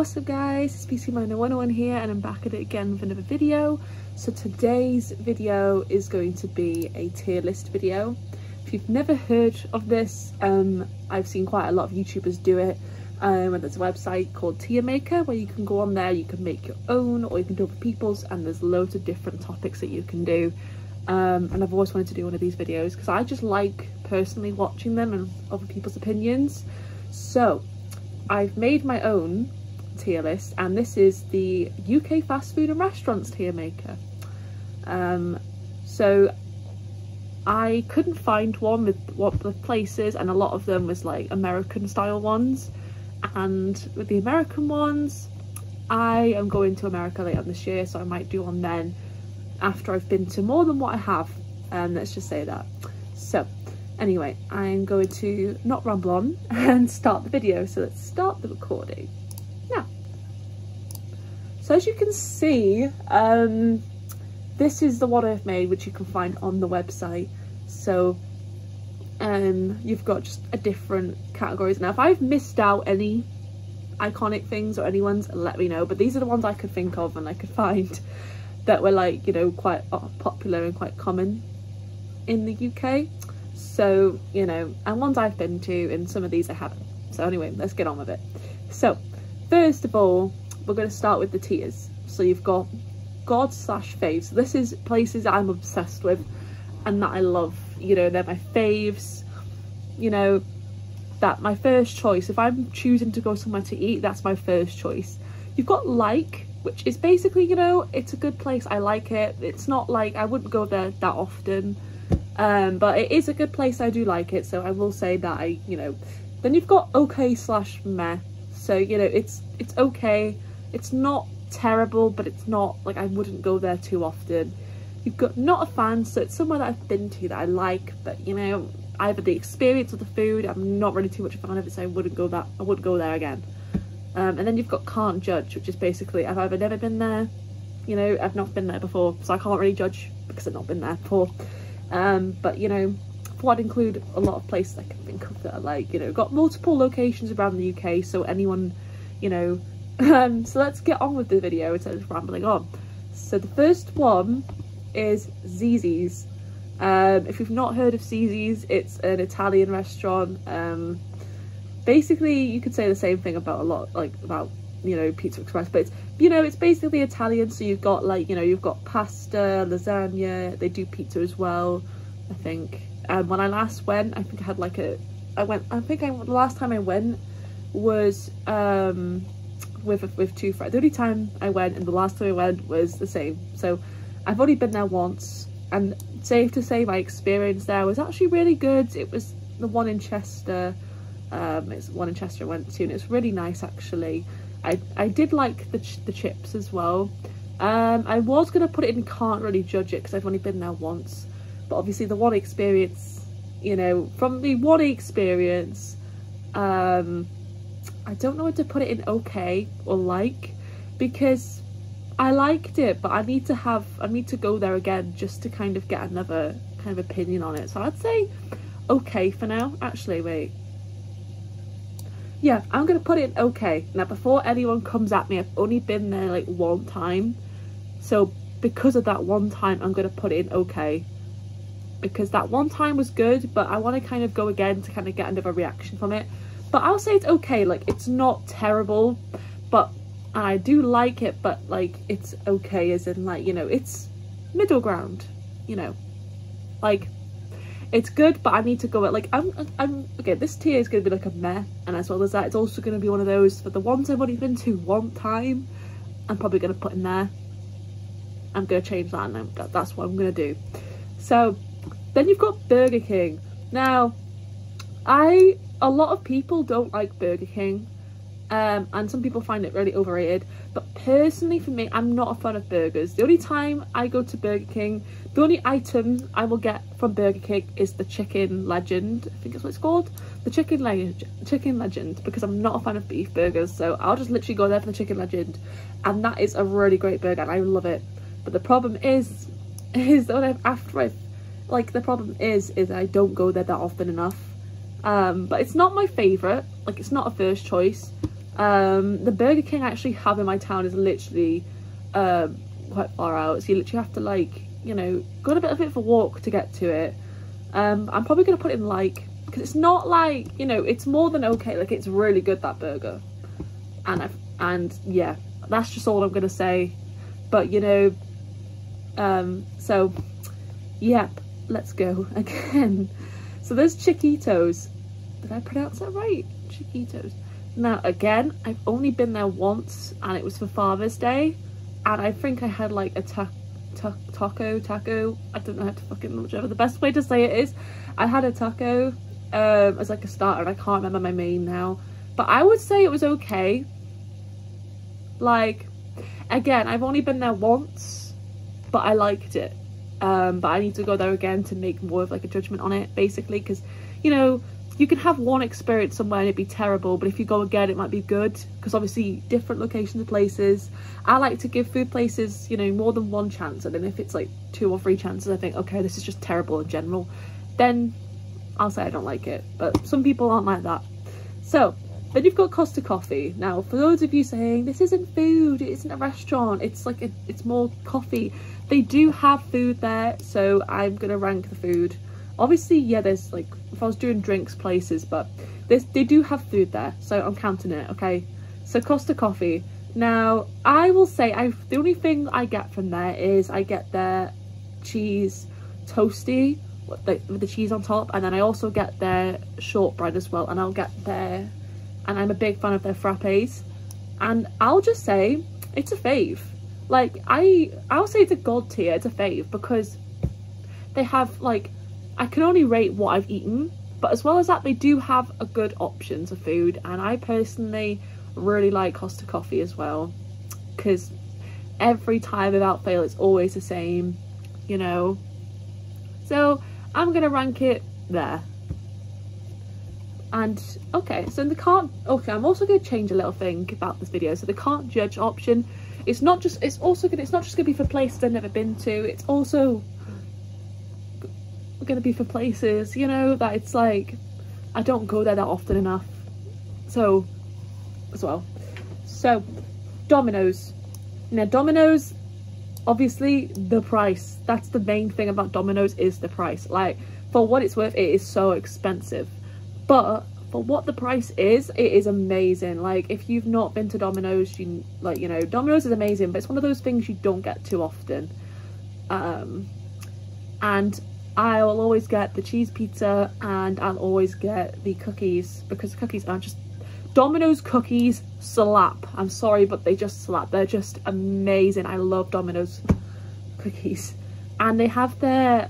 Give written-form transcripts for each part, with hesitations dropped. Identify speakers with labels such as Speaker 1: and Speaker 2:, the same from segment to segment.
Speaker 1: What's up guys, it's PC101 here and I'm back at it again with another video. So today's video is going to be a tier list video. If you've never heard of this, I've seen quite a lot of YouTubers do it. And there's a website called Tier Maker where you can go on there, you can make your own or you can do other people's, and there's loads of different topics that you can do. And I've always wanted to do one of these videos because I just like personally watching them and other people's opinions. So I've made my own tier list, and this is the UK fast food and restaurants tier maker. So I couldn't find one with what the places, and a lot of them was like American style ones, and with the American ones I am going to America later this year, so I might do one then after I've been to more than what I have, let's just say that. So anyway, I'm going to not ramble on and start the video, so let's start the recording now. So as you can see, this is the one I've made, which you can find on the website. So you've got just a different categories. Now if I've missed out any iconic things or any ones, let me know, but these are the ones I could think of and I could find that were like, you know, quite popular and quite common in the UK. So, you know, and ones I've been to, and some of these I haven't. So anyway, let's get on with it. So first of all, we're going to start with the tiers. So you've got God/faves. So this is places I'm obsessed with and that I love. You know, they're my faves. You know, that my first choice. If I'm choosing to go somewhere to eat, that's my first choice. You've got like, which is basically, you know, it's a good place. I like it. It's not like, I wouldn't go there that often. But it is a good place. I do like it, so I will say that you know. Then you've got okay/meh. So, you know, it's okay. It's not terrible, but it's not like I wouldn't go there too often. You've got not a fan, so it's somewhere that I've been to that I like, but you know, either the experience of the food, I'm not really too much a fan of it, so I wouldn't go there again. And then you've got can't judge, which is basically I've either never been there, you know, I've not been there before, so I can't really judge because I've not been there before. But you know, what I'd include a lot of places I can think of that are like, you know, got multiple locations around the UK, so anyone, you know. So let's get on with the video instead of rambling on. So the first one is Zizzi's. If you've not heard of Zizzi's, it's an Italian restaurant. Basically you could say the same thing about a lot, like about, you know, Pizza Express, but it's, you know, it's basically Italian. So you've got like, you know, you've got pasta, lasagna, they do pizza as well, I think. When I last went, I think I had like the last time I went was with two friends. The only time I went and the last time I went was the same. So I've only been there once, and safe to say my experience there was actually really good. It was the one in Chester. It's one in Chester I went to, and it's really nice actually. I did like the chips as well. I was gonna put it in can't really judge it because I've only been there once, but obviously the one experience, you know, from the one experience, I don't know whether to put it in okay or like, because I liked it, but I need to go there again just to kind of get another kind of opinion on it. So I'd say okay for now. Actually, wait. Yeah, I'm gonna put it in okay. Now before anyone comes at me, I've only been there like one time. So because of that one time, I'm gonna put it in okay. Because that one time was good, but I want to kind of go again to kind of get another reaction from it. But I'll say it's okay. Like, it's not terrible, but I do like it, but like it's okay as in like, you know, it's middle ground, you know, like it's good, but I need to go at like I'm okay, this tier is going to be like a meh, and as well as that, it's also going to be one of those for the ones I've only been to one time. I'm probably going to put in there. I'm going to change that, and that's what I'm going to do. So then you've got Burger King. Now a lot of people don't like Burger King, and some people find it really overrated, but personally for me, I'm not a fan of burgers. The only time I go to Burger King, the only item I will get from Burger King is the Chicken Legend. I think that's what it's called, the Chicken Legend, because I'm not a fan of beef burgers, so I'll just literally go there for the Chicken Legend, and that is a really great burger and I love it. But the problem is that the problem is I don't go there that often enough. But it's not my favourite, like it's not a first choice, The Burger King I actually have in my town is literally quite far out, so you literally have to like, you know, go on a bit of a walk to get to it. I'm probably gonna put it in like, because it's not like, you know, it's more than okay, like it's really good, that burger. And yeah, that's just all I'm gonna say. But you know, so yep, let's go again. So there's Chiquitos. Did I pronounce that right? Chiquitos. Now again, I've only been there once, and it was for Father's Day, and I think I had like a taco, I don't know how to fucking, whichever the best way to say it is. I had a taco as like a starter, and I can't remember my main now, but I would say it was okay. Like, again, I've only been there once, but I liked it. But I need to go there again to make more of like a judgment on it, basically, because, you know, you can have one experience somewhere and it'd be terrible, but if you go again it might be good, because obviously different locations of places. I like to give food places, you know, more than one chance, and then if it's like 2 or 3 chances I think, okay, this is just terrible in general, then I'll say I don't like it. But some people aren't like that. So then you've got Costa Coffee. Now for those of you saying this isn't food, it isn't a restaurant, it's like it's more coffee, they do have food there, so I'm gonna rank the food. Obviously, yeah, there's like, if I was doing drinks places, but they do have food there, so I'm counting it, okay? So Costa Coffee. Now, I will say, the only thing I get from there is I get their cheese toasty with the cheese on top, and then I also get their shortbread as well, and I'll get their, and I'm a big fan of their frappes, and I'll just say it's a fave. Like, I'll say it's a god tier, it's a fave, because they have like, I can only rate what I've eaten, but as well as that, they do have a good options of food, and I personally really like Costa Coffee as well, because every time without fail it's always the same, you know. So I'm gonna rank it there. And okay, so the can't, okay, I'm also going to change a little thing about this video. So the can't judge option, it's not just gonna be for places I've never been to, it's also gonna be for places, you know, that it's like I don't go there that often enough, so as well. So Domino's. Now Domino's, obviously the price, that's the main thing about Domino's, is the price. Like, for what it's worth, it is so expensive, but for what the price is, it is amazing. Like, if you've not been to Domino's, you, like, you know, Domino's is amazing, but it's one of those things you don't get too often. And I'll always get the cheese pizza, and I'll always get the cookies, because the cookies are just, Domino's cookies slap. I'm sorry, but they just slap. They're just amazing. I love Domino's cookies. And they have their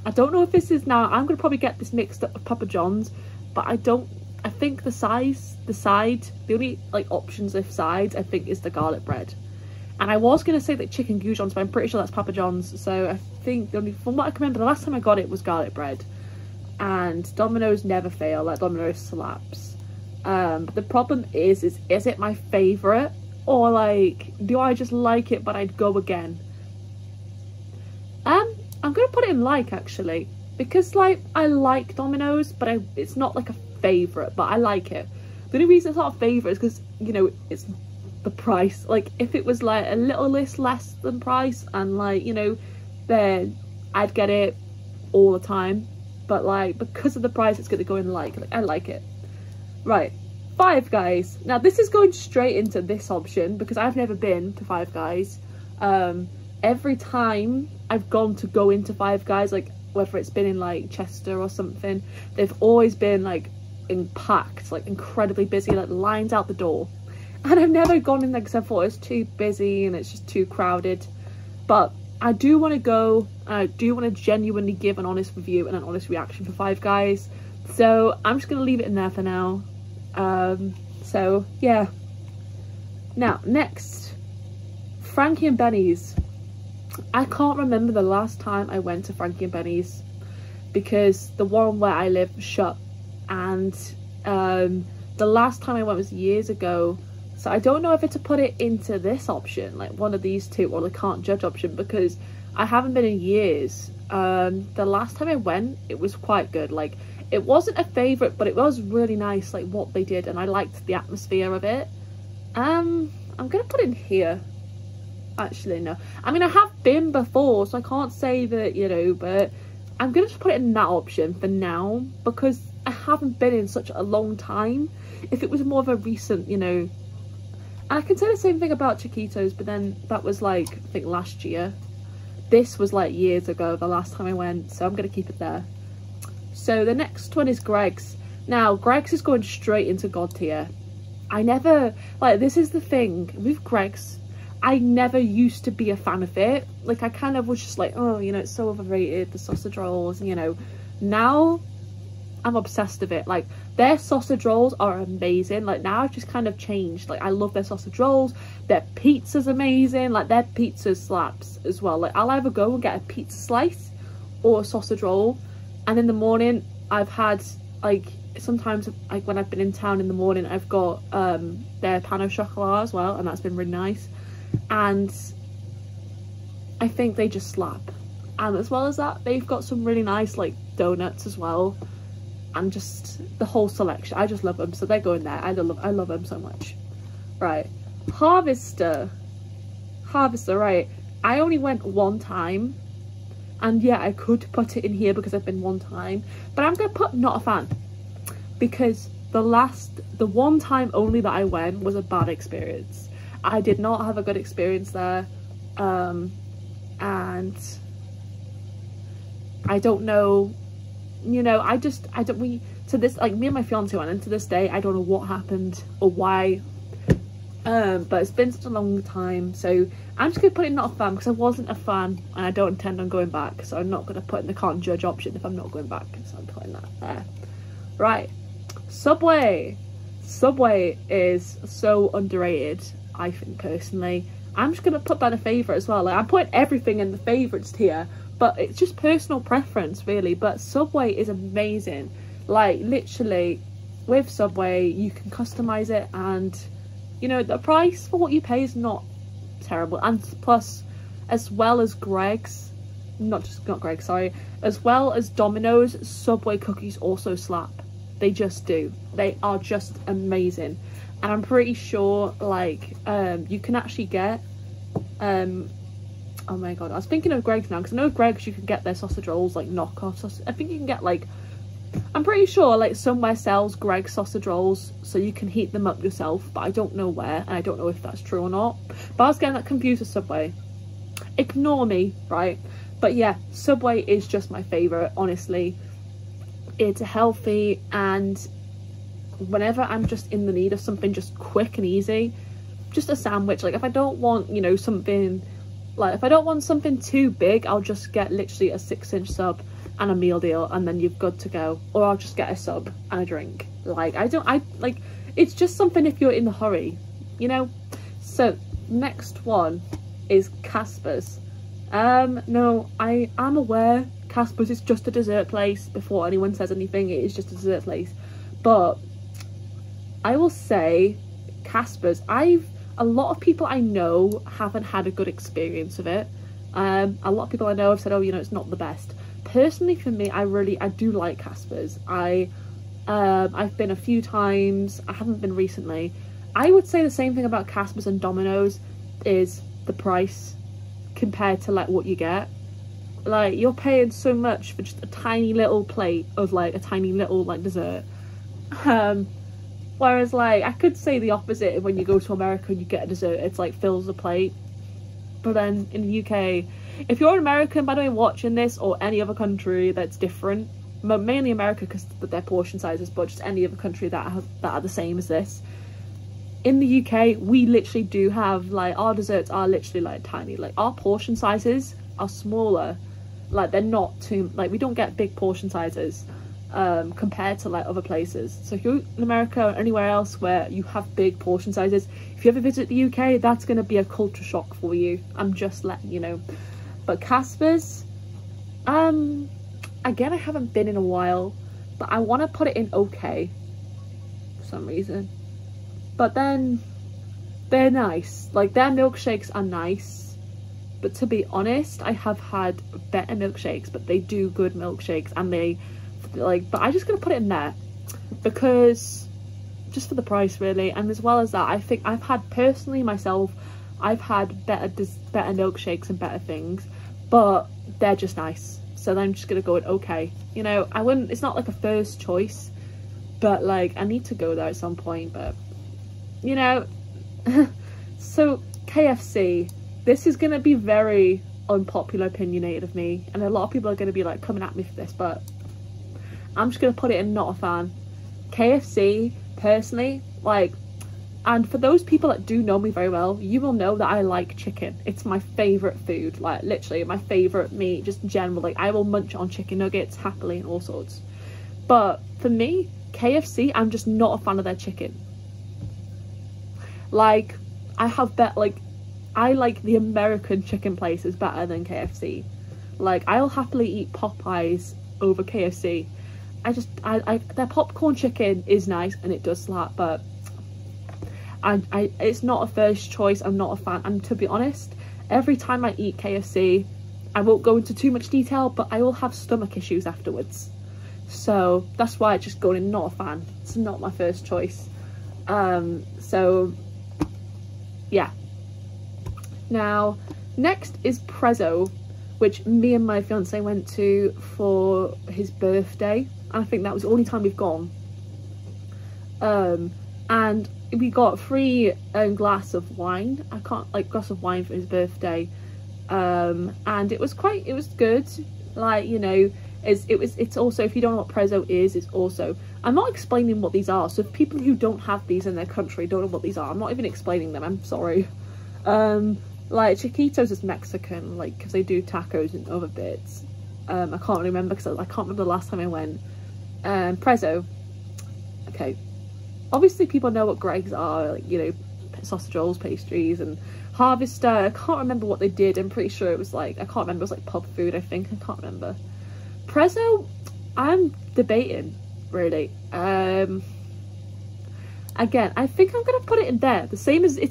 Speaker 1: I don't know if this is, now I'm gonna probably get this mixed up with Papa John's, but I think the only like options of sides I think is the garlic bread. And I was going to say that chicken goujons, but I'm pretty sure that's Papa John's. So I think, from what I can remember, the last time I got it was garlic bread. And Domino's never fail, like Domino's slaps. But the problem is it my favourite? Or like, do I just like it but I'd go again? I'm going to put it in like, actually. Because like, I like Domino's, but it's not like a favourite, but I like it. The only reason it's not a favourite is because, you know, it's the price. Like, if it was like a little less than price, and like, you know, then I'd get it all the time. But like, because of the price, it's gonna go in like I like it. Right, Five Guys. Now this is going straight into this option because I've never been to Five Guys. Every time I've gone to go into Five Guys, like whether it's been in like Chester or something, they've always been like packed, like incredibly busy, like lines out the door. And I've never gone in there because I thought it's too busy and it's just too crowded. But I do want to go, and I do want to genuinely give an honest review and an honest reaction for Five Guys. So I'm just going to leave it in there for now. So yeah. Now, next, Frankie and Benny's. I can't remember the last time I went to Frankie and Benny's because the one where I live shut. And the last time I went was years ago. So I don't know whether to put it into this option, like one of these two, or the can't judge option, because I haven't been in years. The last time I went, it was quite good. Like, It wasn't a favourite, but it was really nice, like what they did, and I liked the atmosphere of it. I'm gonna put it in here. Actually, no. I mean, I have been before, so I can't say that, you know, but I'm gonna just put it in that option for now, because I haven't been in such a long time. If it was more of a recent, you know, and I can say the same thing about Chiquitos, but then that was like, I think last year. This was like years ago, the last time I went, so I'm gonna keep it there. So the next one is Greggs. Now, Greggs is going straight into God tier. I never, like, this is the thing with Greggs, I never used to be a fan of it. Like, I kind of was just like, oh, you know, it's so overrated, the sausage rolls, you know. Now, I'm obsessed with it. Like, their sausage rolls are amazing. Like, now I've just kind of changed. Like, I love their sausage rolls. Their pizza's amazing. Like, their pizza slaps as well. Like, I'll either go and get a pizza slice or a sausage roll. And in the morning, I've had, like, sometimes, like, when I've been in town in the morning, I've got their pan au chocolat as well, and that's been really nice. And I think they just slap. And as well as that, they've got some really nice, like, donuts as well, and just the whole selection. I just love them, so they're going there. I love them so much. Right, Harvester, right, I only went one time, and yeah, I could put it in here because I've been one time, but I'm gonna put not a fan, because the one time only that I went was a bad experience. I did not have a good experience there, and I don't know, you know, me and my fiance went, and to this day I don't know what happened or why, but it's been such a long time, so I'm just gonna put it not a fan, because I wasn't a fan and I don't intend on going back, so I'm not gonna put in the can't judge option if I'm not going back, so I'm putting that there. Right, Subway is so underrated, I think, personally. I'm just gonna put that in a favourite as well. Like, I'm putting everything in the favourites tier, but it's just personal preference really. But Subway is amazing. Like, literally with Subway you can customize it, and you know, the price for what you pay is not terrible. And plus, as well as Greggs, as well as Domino's, Subway cookies also slap. They just do. They are just amazing. And I'm pretty sure, like, you can actually get, oh my god, I was thinking of Greggs now, because I know Greggs you can get their sausage rolls, like, knockoff. I think you can get, like, I'm pretty sure, like, somewhere sells Greggs sausage rolls, so you can heat them up yourself, but I don't know where, and I don't know if that's true or not. But I was getting that confused with Subway. Ignore me, right? But yeah, Subway is just my favourite, honestly. It's healthy, and whenever I'm just in the need of something just quick and easy, just a sandwich, like, if I don't want, you know, something, like, if I don't want something too big, I'll just get literally a 6-inch sub and a meal deal, and then you're good to go. Or I'll just get a sub and a drink. Like, it's just something if you're in a hurry, you know. So next one is Casper's. No, I am aware Casper's is just a dessert place. Before anyone says anything, it is just a dessert place, but I will say Casper's, a lot of people I know haven't had a good experience of it. A lot of people I know have said, oh, you know, it's not the best. Personally, for me, I do like Casper's. I've been a few times. I haven't been recently. I would say the same thing about Casper's and Domino's is the price compared to, like, what you get. Like, you're paying so much for just a tiny little plate of, like, a tiny little, like, dessert. Whereas, like, I could say the opposite when you go to America and you get a dessert, it's like fills the plate. But then in the UK, if you're an American, by the way, watching this, or any other country that's different, mainly America because their portion sizes, but just any other country that are the same as this, in the UK we literally do have, like, our desserts are literally, like, tiny. Like, our portion sizes are smaller. Like, they're not too, like, we don't get big portion sizes compared to, like, other places. So if you're in America or anywhere else where you have big portion sizes, if you ever visit the UK, that's going to be a culture shock for you. I'm just letting you know. But Casper's, again, I haven't been in a while, but I want to put it in okay for some reason. But then they're nice. Like, their milkshakes are nice, but to be honest, I have had better milkshakes, but they do good milkshakes, and the like, but I'm just gonna put it in there because just for the price really, and as well as that, I think I've had personally myself, I've had better milkshakes and better things, but they're just nice, so then I'm just gonna go with okay. You know, I wouldn't, it's not like a first choice, but like I need to go there at some point, but you know. So KFC, this is gonna be very unpopular opinionated of me, and a lot of people are gonna be like coming at me for this, but I'm just gonna put it in not a fan. KFC personally, like, and for those people that do know me very well, you will know that I like chicken. It's my favorite food, like literally my favorite meat, just generally. I will munch on chicken nuggets happily and all sorts. But for me, KFC, I'm just not a fan of their chicken. Like, I like the American chicken places better than KFC. Like, I'll happily eat Popeyes over KFC. Their popcorn chicken is nice and it does slap, but it's not a first choice. I'm not a fan, and to be honest, every time I eat KFC, I won't go into too much detail, but I will have stomach issues afterwards. So that's why I just go in not a fan. It's not my first choice. So yeah. Now next is Prezzo, which me and my fiance went to for his birthday. I think that was the only time we've gone. And we got free glass of wine. Glass of wine for his birthday. And it was good. Like, you know, it's also, if you don't know what Prezzo is, it's also, I'm not explaining what these are, so if people who don't have these in their country don't know what these are, I'm not even explaining them, I'm sorry. Like Chiquitos is Mexican, like, because they do tacos and other bits. I can't remember because I can't remember the last time I went. Prezzo, okay, obviously people know what Greggs are, like, you know, sausage rolls, pastries, and Harvester. I can't remember what they did. I'm pretty sure it was like, I can't remember, it was like pub food, I think. I can't remember. Prezzo, I'm debating really. Again, I think I'm gonna put it in there. It's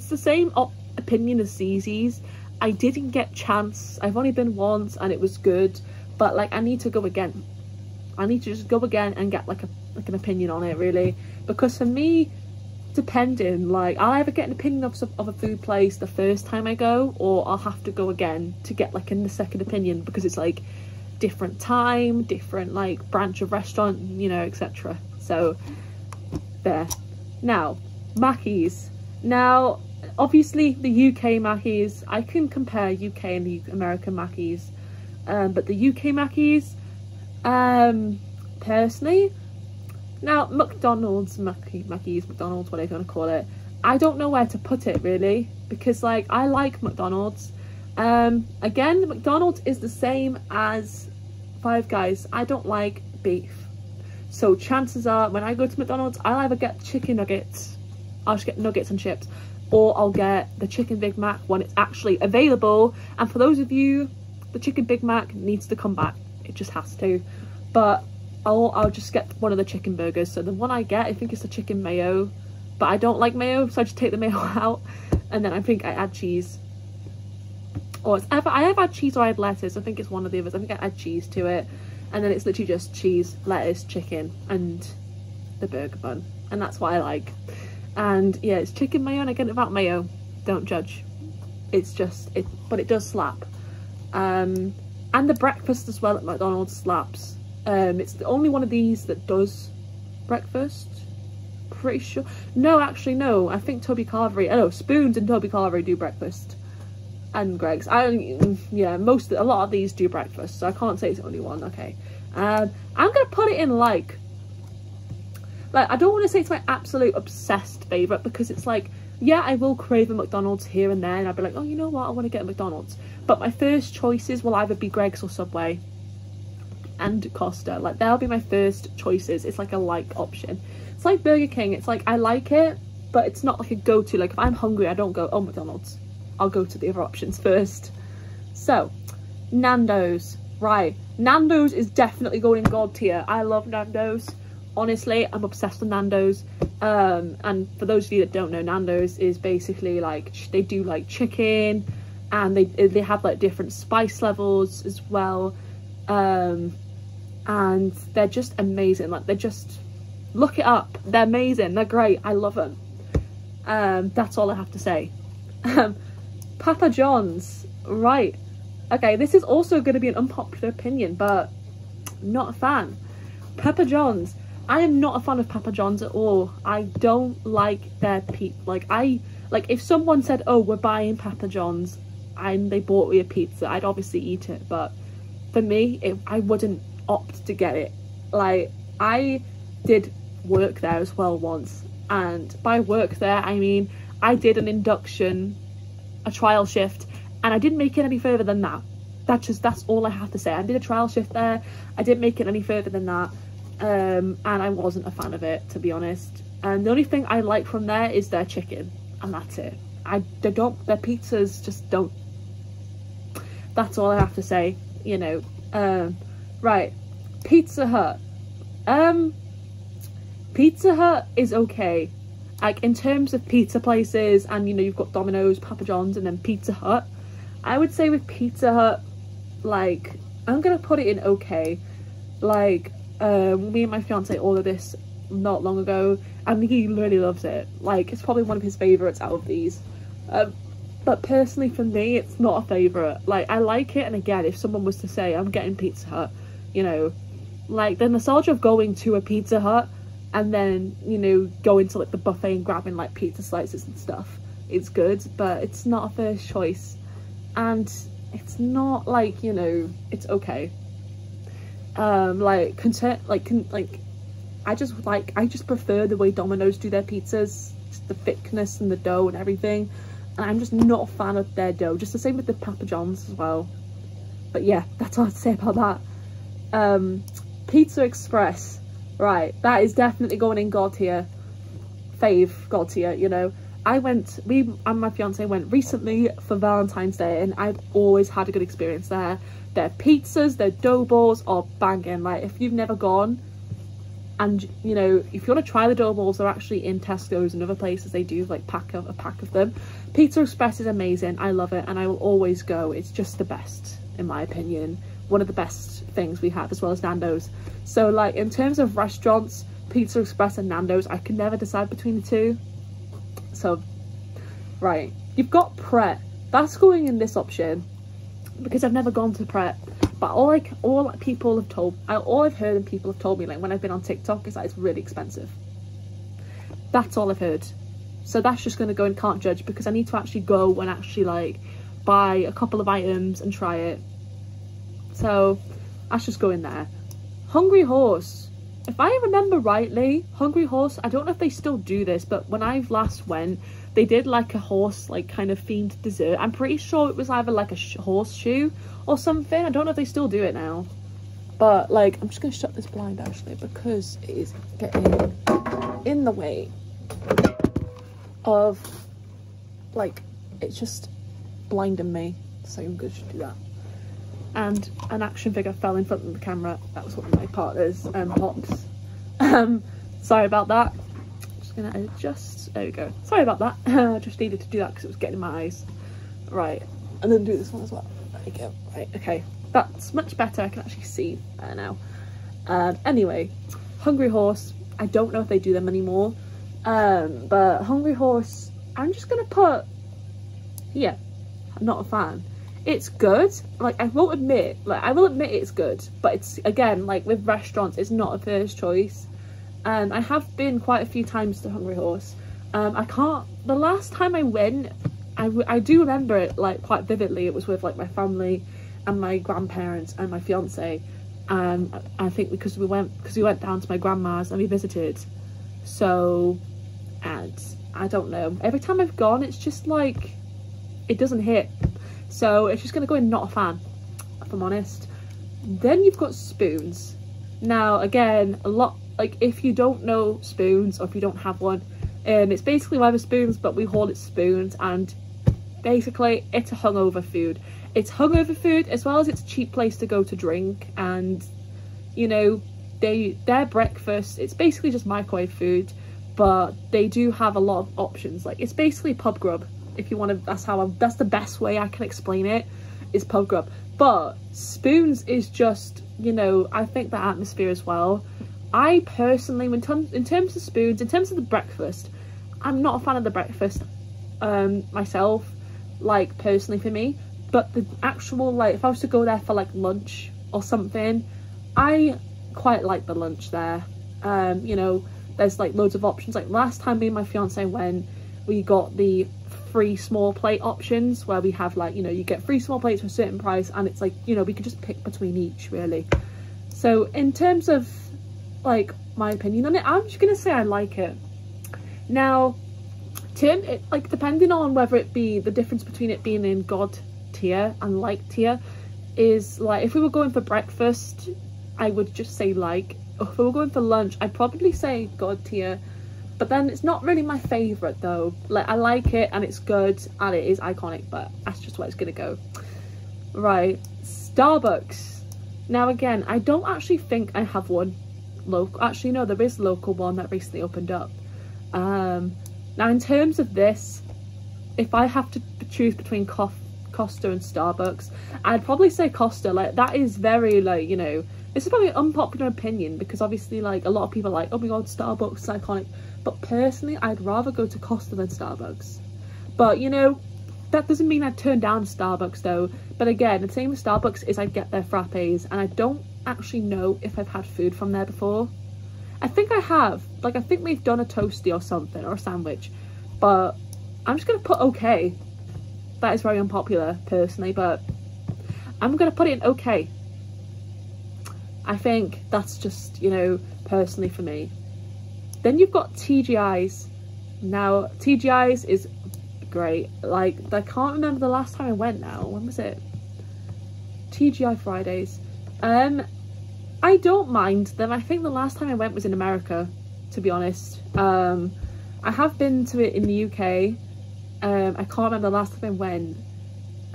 Speaker 1: the same opinion as Zizzi's. I didn't get chance. I've only been once and it was good, but like I need to go again. I need to just go again and get like an opinion on it really, because for me, depending, like, I'll either get an opinion of a food place the first time I go, or I'll have to go again to get like a second opinion, because it's like different time, different like branch of restaurant, you know, etc. So there. Now Mackey's. Now obviously the UK Mackey's, I can compare UK and the American Mackey's, but the UK Mackey's, personally, now McDonald's, Mackey's, McDonald's, whatever you want to call it, I don't know where to put it really, because like I like McDonald's. Again, McDonald's is the same as Five Guys. I don't like beef, so chances are when I go to McDonald's, I'll either get chicken nuggets, I'll just get nuggets and chips, or I'll get the chicken Big Mac when it's actually available. And for those of you, the chicken Big Mac needs to come back, it just has to. But I'll just get one of the chicken burgers. So the one I get, I think it's the chicken mayo, but I don't like mayo, so I just take the mayo out, and then I think I add cheese. Or I have had cheese or I had lettuce. I think it's one of the others. I think I add cheese to it, and then it's literally just cheese, lettuce, chicken, and the burger bun, and that's what I like. And yeah, it's chicken mayo, and I get it without mayo. Don't judge. It's just it, but it does slap. And the breakfast as well at McDonald's slaps. It's the only one of these that does breakfast. Pretty sure. No, actually no. I think Toby Carvery. Oh, Spoons and Toby Carvery do breakfast. And Greggs. Yeah, a lot of these do breakfast, so I can't say it's only one. Okay. I'm gonna put it in like I don't want to say it's my absolute obsessed favourite, because it's like, yeah, I will crave a McDonald's here and there, and I'll be like, oh, you know what, I want to get a McDonald's. But my first choices will either be Greggs or Subway and Costa. Like, they'll be my first choices. It's like a like option. It's like Burger King. It's like, I like it, but it's not like a go-to. Like, if I'm hungry, I don't go, oh, McDonald's. I'll go to the other options first. So, Nando's. Right. Nando's is definitely going in God tier. I love Nando's. Honestly, I'm obsessed with Nando's. And for those of you that don't know, Nando's is basically like, they do like chicken, and they have like different spice levels as well. and they're just amazing. Like, they're just, look it up, they're amazing, they're great, I love them. That's all I have to say. Papa John's, right, okay, this is also going to be an unpopular opinion, but not a fan. Papa John's, I am not a fan of Papa John's at all. I don't like their like if someone said, oh, we're buying Papa John's, and they bought me a pizza, I'd obviously eat it, but for me, I wouldn't opt to get it. Like, I did work there as well once, and by work there I mean I did an induction, a trial shift, and I didn't make it any further than that. That's all I have to say. I did a trial shift there, I didn't make it any further than that, and I wasn't a fan of it, to be honest. And the only thing I like from there is their chicken, and that's it. Their pizzas just don't. That's all I have to say, you know. Right, Pizza Hut. Pizza Hut is okay. Like, in terms of pizza places, and you know, you've got Domino's, Papa John's, and then Pizza Hut. I would say with Pizza Hut, like, I'm gonna put it in okay. Like, me and my fiance ordered this not long ago, and he really loves it. Like, it's probably one of his favourites out of these. But personally for me, it's not a favourite. Like, I like it, and again, if someone was to say, I'm getting Pizza Hut, you know, like, the nostalgia of going to a Pizza Hut and then, you know, going to like the buffet and grabbing like pizza slices and stuff, it's good, but it's not a first choice. And it's not like, you know, it's okay. I just prefer the way Domino's do their pizzas, just the thickness and the dough and everything. And I'm just not a fan of their dough. Just the same with the Papa John's as well. But yeah, that's all I'd say about that. Pizza Express, right, that is definitely going in God tier. God tier, you know. Me and my fiance went recently for Valentine's Day, and I've always had a good experience there. Their pizzas, their dough balls are banging. Like, if you've never gone, and you know, if you want to try the dough balls, they're actually in Tesco's and other places. They do like a pack of them. Pizza Express is amazing. I love it, and I will always go. It's just the best, in my opinion. One of the best things we have, as well as Nando's. So like, in terms of restaurants, Pizza Express and Nando's, I can never decide between the two. So, right, you've got Pret. That's going in this option because I've never gone to Pret. But all I've heard and people have told me, like when I've been on TikTok, is that it's really expensive. That's all I've heard. So that's just going to go in can't judge, because I need to actually go and actually like buy a couple of items and try it. So that's just going there. Hungry Horse. If I remember rightly, Hungry Horse, I don't know if they still do this, but when I last went, they did like a horse, like kind of themed dessert. I'm pretty sure it was either like a horseshoe or something. I don't know if they still do it now. But like, I'm just going to shut this blind actually, because it is getting in the way of, like, it's just blinding me. So I'm going to do that. And an action figure fell in front of the camera. That was one of my partner's pops. Sorry about that. Just gonna adjust. There we go. Sorry about that. I just needed to do that because it was getting in my eyes. Right, and then do this one as well. There we go. Right, okay, that's much better. I can actually see now. Anyway, Hungry Horse. I don't know if they do them anymore. But Hungry Horse, I'm just gonna put, yeah, I'm not a fan. It's good. Like, I will admit it's good, but it's, again, like with restaurants, it's not a first choice. I have been quite a few times to Hungry Horse. The last time I went, I do remember it like quite vividly. It was with like my family and my grandparents and my fiance. I think because we went down to my grandma's and we visited. So, and I don't know, every time I've gone, it's just like, it doesn't hit. So it's just going to go in not a fan, if I'm honest. Then you've got Spoons. Now, again, a lot, like if you don't know Spoons, or if you don't have one, it's basically Wetherspoons, but we call it Spoons, and basically it's a hungover food. It's hungover food, as well as it's a cheap place to go to drink, and you know, their breakfast, it's basically just microwave food, but they do have a lot of options. Like, it's basically pub grub. If you want to, that's the best way I can explain it, is pub grub. But Spoons is just you know, I think the atmosphere as well. I personally, in terms of spoons, in terms of the breakfast, I'm not a fan of the breakfast myself, like personally for me, but the actual, like, if I was to go there for like lunch or something, I quite like the lunch there. You know, there's like loads of options. Like last time me and my fiance went, we got the free small plate options where we have like, you know, you get free small plates for a certain price, and it's like, you know, we can just pick between each really. So in terms of like my opinion on it, I'm just gonna say I like it. Now like depending on whether it be the difference between it being in God tier and like tier is like, if we were going for breakfast I would just say like, if we were going for lunch I'd probably say God tier, but then it's not really my favorite though. Like I like it and it's good and it is iconic, but that's just where it's gonna go. Right, Starbucks. Now again, I don't actually think I have one local. Actually no, there is a local one that recently opened up. Now in terms of this, if I have to choose between Costa and Starbucks, I'd probably say Costa. Like that is very like, you know, this is probably an unpopular opinion because obviously like a lot of people are like, oh my god, Starbucks is iconic, but personally I'd rather go to Costa than Starbucks. But you know, that doesn't mean I'd turn down Starbucks though. But again, the same with Starbucks is I get their frappes, and I don't actually know if I've had food from there before. I think I have, like I think we've done a toasty or something, or a sandwich, but I'm just gonna put okay. That is very unpopular personally, but I'm gonna put it in okay. I think that's just, you know, personally for me. Then you've got TGI's. Now TGI's is great. Like I can't remember the last time I went now. When was it? TGI Fridays. I don't mind them. I think the last time I went was in America, to be honest. I have been to it in the UK. I can't remember the last time I went,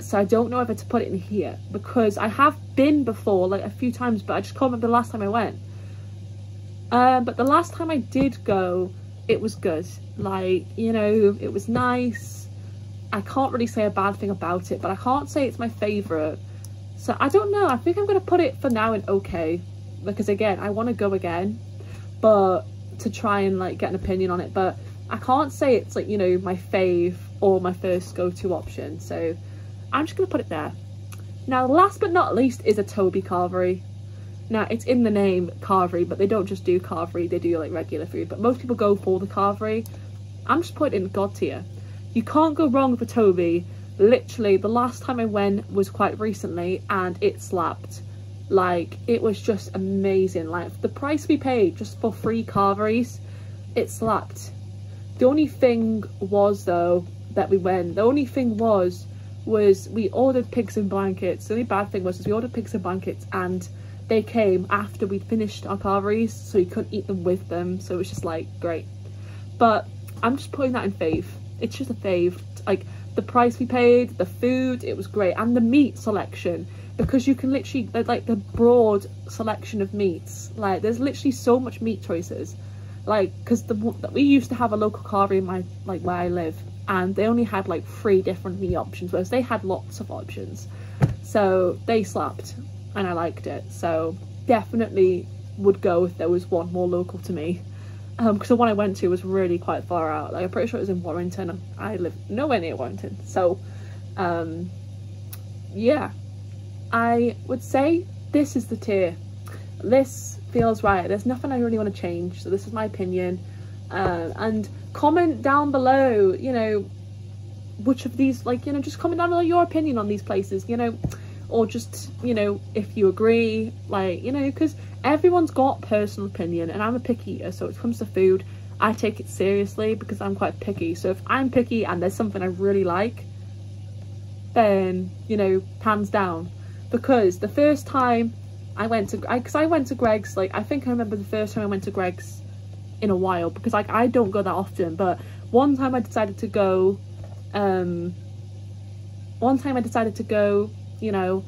Speaker 1: so I don't know whether to put it in here, because I have been before like a few times, but I just can't remember the last time I went. But the last time I did go, it was good. Like, you know, it was nice. I can't really say a bad thing about it, but I can't say it's my favourite. So I don't know, I think I'm going to put it for now in okay, because again, I want to go again, but to try and like get an opinion on it, but I can't say it's like, you know, my fave or my first go-to option, so I'm just going to put it there. Now last but not least is a Toby Carvery. Now it's in the name Carvery, but they don't just do Carvery, they do like regular food, but most people go for the Carvery. I'm just putting it in God tier. You can't go wrong with a Toby. Literally the last time I went was quite recently and it slapped. Like it was just amazing. Like the price we paid just for free Carveries, it slapped. The only thing was though that we went, the only thing was we ordered pigs in blankets. The only bad thing was we ordered pigs in blankets and they came after we'd finished our Carveries, so you couldn't eat them with them, so it was just like great. But I'm just putting that in fave. It's just a fave. Like the price we paid, the food, it was great, and the meat selection, because you can literally like the broad selection of meats. Like there's literally so much meat choices. Like because we used to have a local Carvery in my like where I live, and they only had like 3 different meat options, whereas they had lots of options. So they slapped and I liked it. So definitely would go if there was one more local to me. Because the one I went to was really quite far out. Like I'm pretty sure it was in Warrington, and I live nowhere near Warrington. So yeah, I would say this is the tier. This feels right. There's nothing I really want to change, so this is my opinion. And comment down below, you know, which of these, like, you know, just comment down below your opinion on these places, you know, or just, you know, if you agree, like, you know, because everyone's got personal opinion, and I'm a picky eater, so when it comes to food I take it seriously because I'm quite picky. So if I'm picky and there's something I really like, then, you know, hands down. Because the first time I went to, because I went to Greggs, like I think I remember the first time I went to Greggs in a while, because like I don't go that often, but one time I decided to go, you know,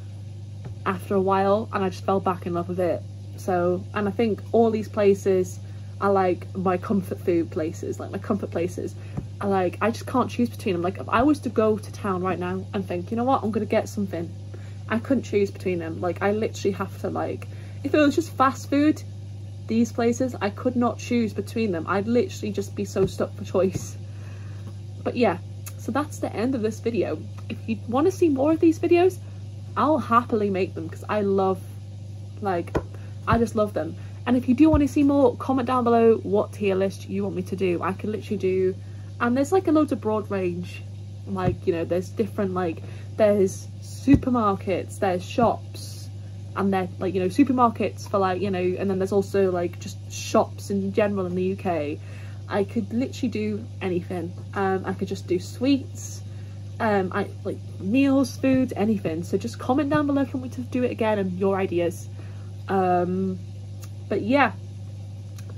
Speaker 1: after a while, and I just fell back in love with it. So, and I think all these places are like my comfort food places, like my comfort places. I just can't choose between them. Like if I was to go to town right now and think, you know what, I'm gonna get something, I couldn't choose between them. Like I literally have to, like, If it was just fast food, these places, I could not choose between them. I'd literally just be so stuck for choice. But yeah, so that's the end of this video. If you want to see more of these videos, I'll happily make them because I love, like, I just love them. And if you do want to see more, comment down below what tier list you want me to do. I can literally do, and there's like a loads of broad range, like, you know, there's different, like, there's supermarkets, there's shops, and they're like, you know, supermarkets for like, you know, and then there's also like just shops in general in the UK. I could literally do anything. I could just do sweets, I like meals, food, anything. So just comment down below if you want me to do it again and your ideas. But yeah,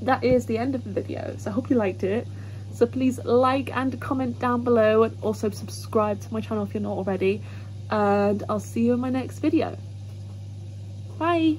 Speaker 1: that is the end of the video. So I hope you liked it. So please like and comment down below, and also subscribe to my channel if you're not already. And I'll see you in my next video. Bye.